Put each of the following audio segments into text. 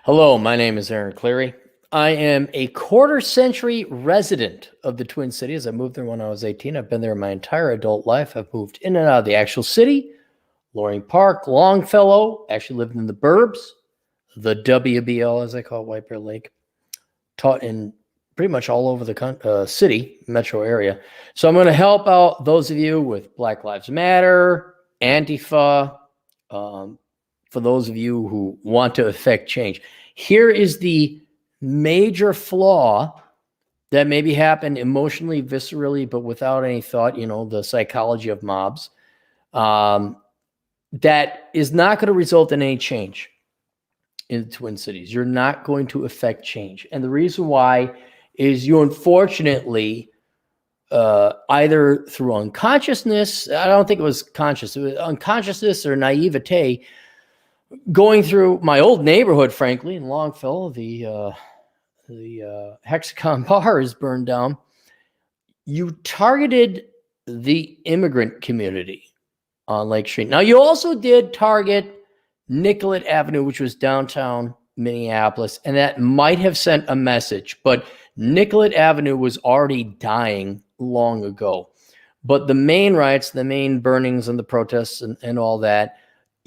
Hello, my name is Aaron Cleary. I am a quarter century resident of the Twin Cities. I moved there when I was 18. I've been there my entire adult life. I've moved in and out of the actual city, Loring Park, Longfellow, actually lived in the burbs, the WBL, as I call it, White Bear Lake, taught in pretty much all over the city, metro area. So I'm going to help out those of you with Black Lives Matter, Antifa, for those of you who want to affect change. Here is the major flaw that maybe happened emotionally, viscerally, but without any thought, the psychology of mobs, that is not going to result in any change in the Twin Cities. You're not going to affect change. And the reason why is you unfortunately, either through unconsciousness, I don't think it was conscious, it was unconsciousness or naivete, going through my old neighborhood, frankly, in Longfellow, the Hexagon bar is burned down. You targeted the immigrant community on Lake Street. Now, you also did target Nicollet Avenue, which was downtown Minneapolis, and that might have sent a message, but Nicollet Avenue was already dying long ago. But the main riots, the main burnings and the protests and all that,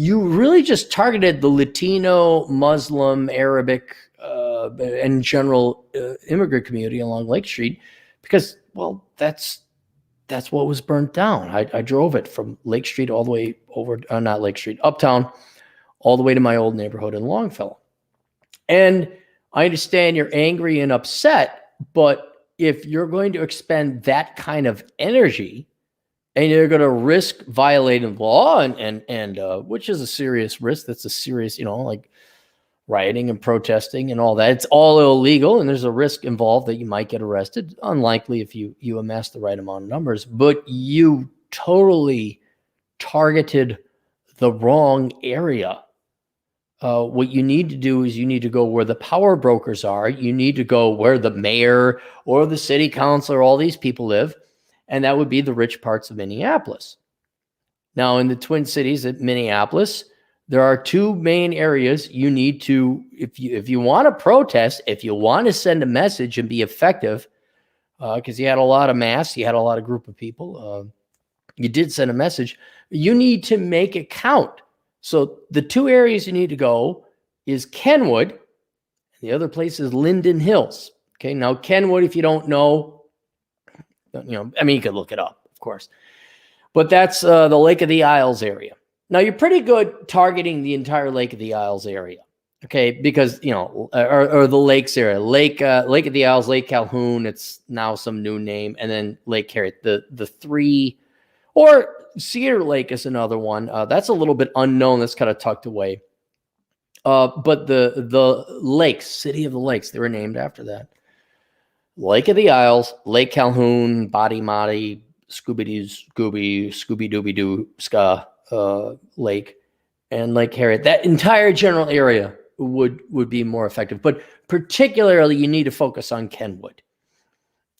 you really just targeted the Latino, Muslim, Arabic, and general immigrant community along Lake Street because, well, that's what was burnt down. I drove it from Lake Street all the way over, not Lake Street, uptown, all the way to my old neighborhood in Longfellow. And I understand you're angry and upset, but if you're going to expend that kind of energy and you're going to risk violating law and which is a serious risk, that's a serious, like rioting and protesting and all that, it's all illegal and there's a risk involved that you might get arrested. Unlikely if you amass the right amount of numbers, but you totally targeted the wrong area. What you need to do is you need to go where the power brokers are. You need to go where the mayor or the city council or all these people live. And that would be the rich parts of Minneapolis. Now, in the Twin Cities at Minneapolis, there are two main areas you need to, if you want to protest, if you want to send a message and be effective, because you had a lot of mass, you had a lot of group of people, you did send a message, you need to make it count. So the two areas you need to go is Kenwood, and the other place is Linden Hills. Okay, now Kenwood, if you don't know, you could look it up, of course. But that's the Lake of the Isles area. Now, you're pretty good targeting the entire Lake of the Isles area, okay? Because, or the lakes area. Lake of the Isles, Lake Calhoun, it's now some new name, and then Lake Harriet. The three, or Cedar Lake is another one. That's a little bit unknown. That's kind of tucked away. But the lakes, City of the Lakes, they were named after that. Lake of the Isles, Lake Calhoun, Body Modi, Scooby-Dooby-Doo, Ska Lake, and Lake Harriet. That entire general area would be more effective. But particularly, you need to focus on Kenwood.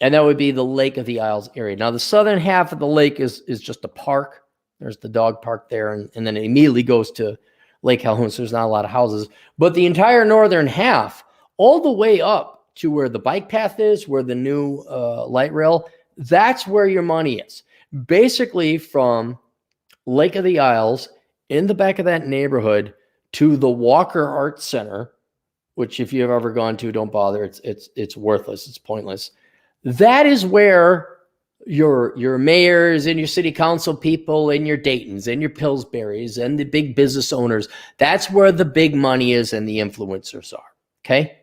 And that would be the Lake of the Isles area. Now, the southern half of the lake is just a park. There's the dog park there, and then it immediately goes to Lake Calhoun, so there's not a lot of houses. But the entire northern half, all the way up to where the bike path is, where the new light rail, that's where your money is. Basically, from Lake of the Isles in the back of that neighborhood to the Walker Art Center, which if you've ever gone to, don't bother. It's worthless. It's pointless. That is where your mayors and your city council people and your Daytons and your Pillsburys and the big business owners, that's where the big money is and the influencers are, okay?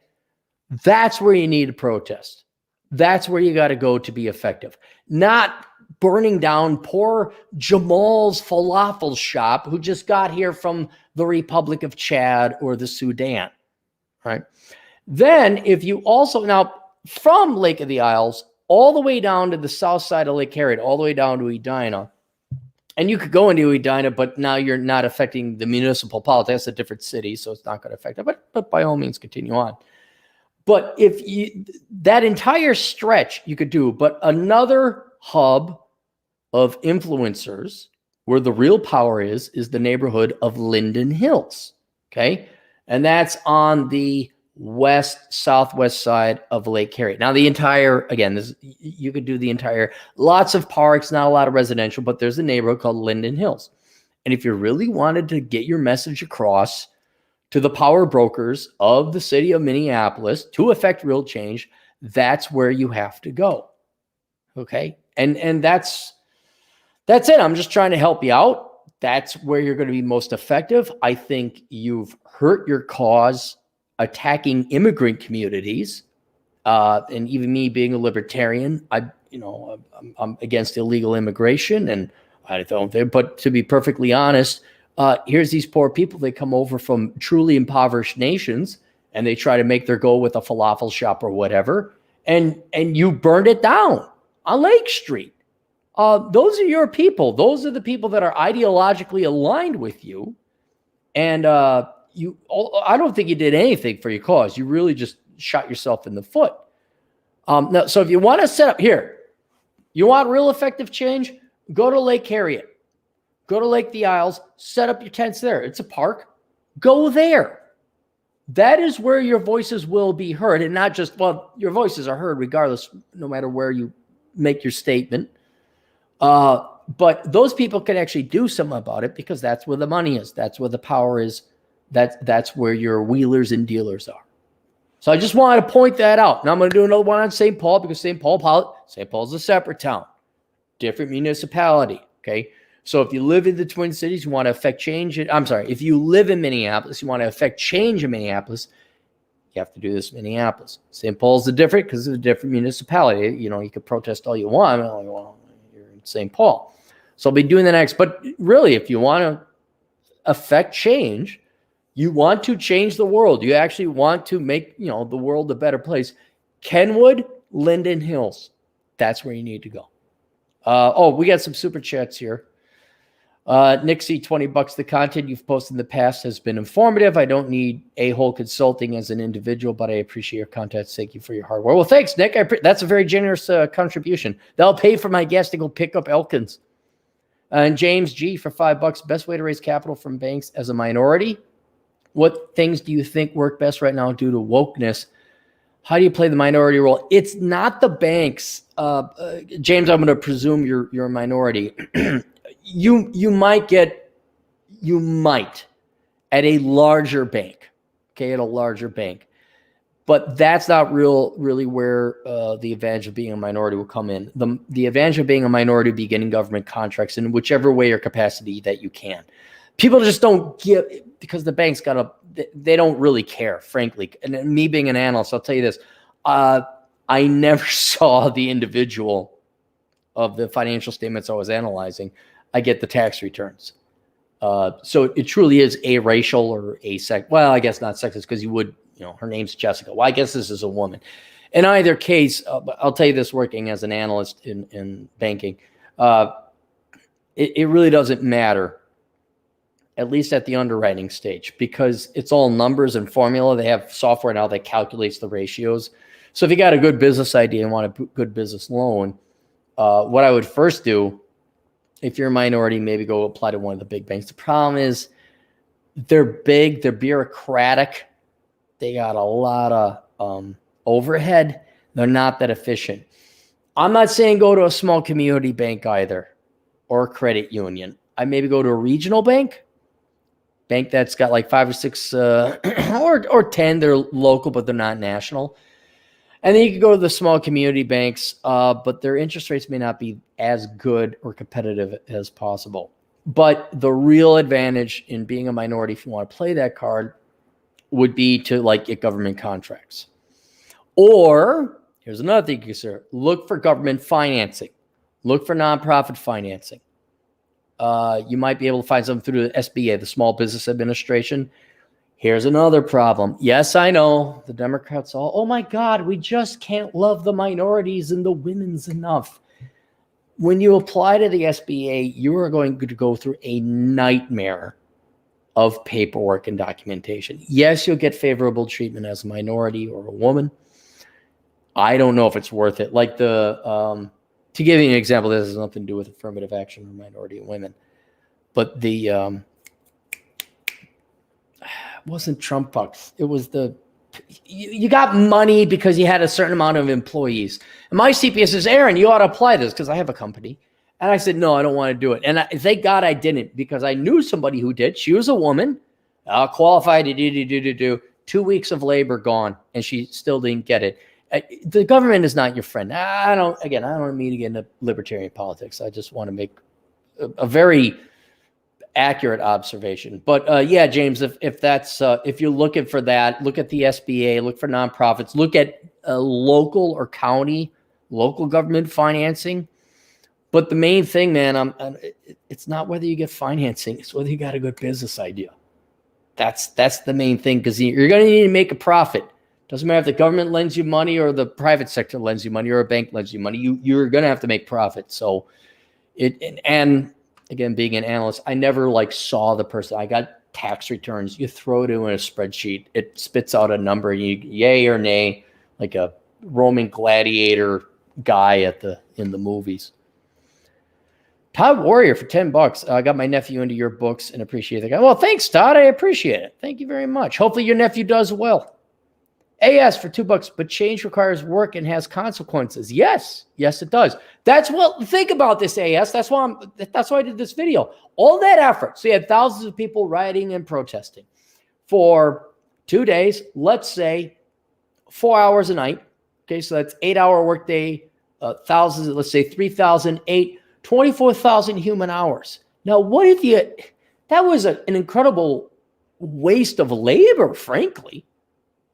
That's where you need to protest. That's where you got to go to be effective. Not burning down poor Jamal's falafel shop who just got here from the Republic of Chad or the Sudan, right? Then if you also, now from Lake of the Isles, all the way down to the south side of Lake Harriet, all the way down to Edina, and you could go into Edina, but now you're not affecting the municipal politics. That's a different city, so it's not going to affect it, but by all means, continue on. But if that entire stretch you could do, but another hub of influencers where the real power is the neighborhood of Linden Hills. Okay. And that's on the southwest side of Lake Harriet. Now, the entire, again, you could do the entire, lots of parks, not a lot of residential, but there's a neighborhood called Linden Hills. And if you really wanted to get your message across to the power brokers of the city of Minneapolis to affect real change, that's where you have to go. Okay. And that's it. I'm just trying to help you out. That's where you're going to be most effective. I think you've hurt your cause attacking immigrant communities. And even me being a libertarian, I'm against illegal immigration, and I don't think, but to be perfectly honest, here's these poor people. They come over from truly impoverished nations and they try to make their go with a falafel shop or whatever. And you burned it down on Lake Street. Those are your people. Those are the people that are ideologically aligned with you. And I don't think you did anything for your cause. You really just shot yourself in the foot. Now, so if you want to set up here, you want real effective change, go to Lake Harriet, go to Lake the Isles, set up your tents there. It's a park. Go there. That is where your voices will be heard, and not just, well, your voices are heard regardless, no matter where you make your statement. But those people can actually do something about it because that's where the money is. That's where the power is. That's where your wheelers and dealers are. So I just wanted to point that out. Now I'm going to do another one on St. Paul because St. Paul's a separate town, different municipality. Okay. So if you live in the Twin Cities, you want to affect change. If you live in Minneapolis, you want to affect change in Minneapolis, you have to do this in Minneapolis. St. Paul's different because it's a different municipality. You know, you could protest all you want. Well, you're in St. Paul. So I'll be doing the next. But really, if you want to affect change, you want to change the world. You actually want to make, the world a better place. Kenwood, Linden Hills. That's where you need to go. We got some super chats here. Nixie, $20. The content you've posted in the past has been informative. I don't need a-hole consulting as an individual, but I appreciate your content. Thank you for your hard work. Well, thanks, Nick. That's a very generous contribution. That'll pay for my gas to go pick up Elkins. And James G for $5. Best way to raise capital from banks as a minority. What things do you think work best right now due to wokeness? How do you play the minority role? It's not the banks. James, I'm going to presume you're a minority. You might at a larger bank, okay, at a larger bank. But that's not really where the advantage of being a minority will come in. The advantage of being a minority will be getting government contracts in whichever way or capacity that you can. People just don't give, because the bank's they don't really care, frankly. And me being an analyst, I'll tell you this. I never saw the individual of the financial statements I was analyzing. I get the tax returns. So it truly is aracial or asex. Well, I guess not sexist because you would, her name's Jessica. Well, I guess this is a woman. In either case, I'll tell you this, working as an analyst in banking, it really doesn't matter, at least at the underwriting stage, because it's all numbers and formula. They have software now that calculates the ratios. So if you got a good business idea and want a good business loan, what I would first do, if you're a minority, maybe go apply to one of the big banks. The problem is they're big, they're bureaucratic, they got a lot of overhead. They're not that efficient. I'm not saying go to a small community bank either, or a credit union. I maybe go to a regional bank that's got like 5 or 6 or 10. They're local, but they're not national. And then you can go to the small community banks, but their interest rates may not be as good or competitive as possible. But the real advantage in being a minority, if you want to play that card, would be to get government contracts. Or here's another thing you can consider: look for government financing, look for nonprofit financing. You might be able to find something through the SBA, the Small Business Administration. Here's another problem. Yes, I know the Democrats oh my God, we just can't love the minorities and the women's enough. When you apply to the SBA, you are going to go through a nightmare of paperwork and documentation. Yes, you'll get favorable treatment as a minority or a woman. I don't know if it's worth it. To give you an example, this has nothing to do with affirmative action or minority and women, but wasn't Trump bucks. It was you got money because you had a certain amount of employees. And my CPA says, Aaron, you ought to apply this because I have a company. And I said, no, I don't want to do it. And thank God I didn't, because I knew somebody who did. She was a woman, qualified to do 2 weeks of labor gone, and she still didn't get it. The government is not your friend. I don't mean to get into libertarian politics. I just want to make a very accurate observation. But yeah, James, if that's if you're looking for that, look at the SBA, look for nonprofits, look at local or county, local government financing. But the main thing, man, it's not whether you get financing, it's whether you got a good business idea. That's the main thing, because you're going to need to make a profit. Doesn't matter if the government lends you money or the private sector lends you money or a bank lends you money. You're going to have to make profit. So and again, being an analyst, I never saw the person. I got tax returns. You throw it in a spreadsheet. It spits out a number. You yay or nay, like a Roman gladiator guy in the movies. Todd Warrior for $10. I got my nephew into your books and appreciate the guy. Well, thanks, Todd. I appreciate it. Thank you very much. Hopefully your nephew does well. AS for $2, but change requires work and has consequences. Yes, it does. Think about this, AS. That's why I did this video. All that effort. So you had thousands of people rioting and protesting for 2 days. Let's say 4 hours a night. Okay, so that's 8-hour workday. Thousands. Let's say 3,008. 24,000 human hours. Now, what if that was an incredible waste of labor, frankly.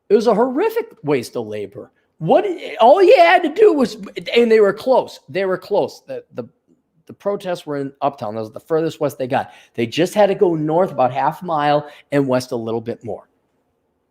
It was a horrific waste of labor. All you had to do was, and they were close. The protests were in Uptown. That was the furthest west they got. They just had to go north about half a mile and west a little bit more.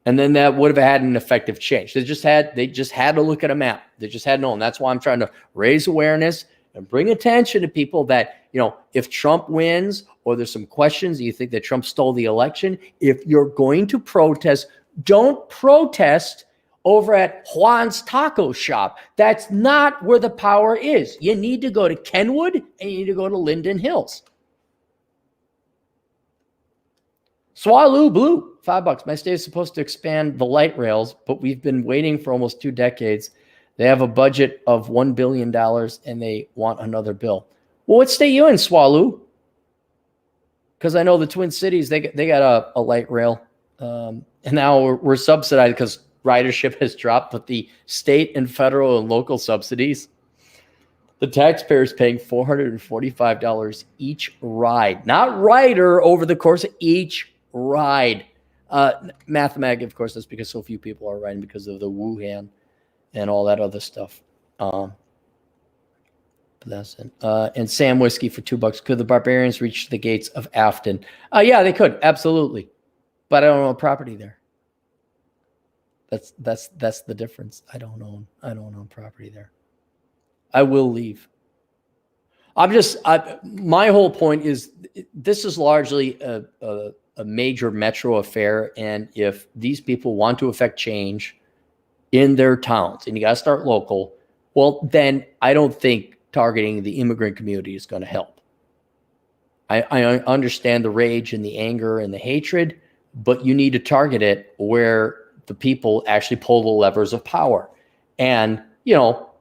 And then that would have had an effective change. They just had to look at a map. They just had to know. And that's why I'm trying to raise awareness and bring attention to people that, if Trump wins or there's some questions, you think that Trump stole the election, if you're going to protest, don't protest over at Juan's Taco Shop. That's not where the power is. You need to go to Kenwood and you need to go to Linden Hills. Swallow Blue, $5. My state is supposed to expand the light rails, but we've been waiting for almost 2 decades. They have a budget of $1 billion and they want another bill. Well, what state you in, Swallow? Because I know the Twin Cities, they got a light rail. And now we're subsidized because ridership has dropped, but the state and federal and local subsidies, the taxpayer is paying $445 each ride. Not rider, over the course of each ride. Mathematically, of course, that's because so few people are riding because of the Wuhan and all that other stuff. But that's it. And Sam Whiskey for $2. Could the barbarians reach the gates of Afton? Yeah, they could, absolutely. But I don't own property there. That's the difference. I don't own property there. I will leave. My whole point is this is largely a major metro affair, and if these people want to affect change in their towns, and you got to start local, well, then I don't think targeting the immigrant community is going to help. I understand the rage and the anger and the hatred, but you need to target it where the people actually pull the levers of power. And,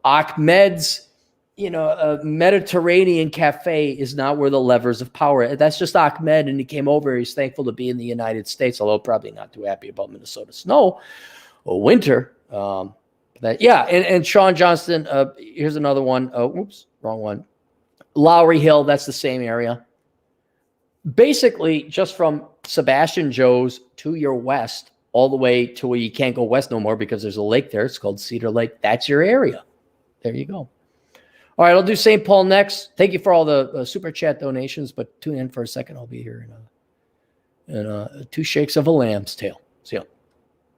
Ahmed's, Mediterranean cafe is not where the levers of power. That's just Ahmed, and he came over. He's thankful to be in the United States, although probably not too happy about Minnesota snow or winter. And Sean Johnston, here's another one. Whoops, wrong one. Lowry Hill, that's the same area. Basically, just from Sebastian Joe's to your west, all the way to where you can't go west no more because there's a lake there. It's called Cedar Lake. That's your area. There you go. All right, I'll do St. Paul next. Thank you for all the super chat donations, but tune in for a second. I'll be here in 2 shakes of a lamb's tail. See ya.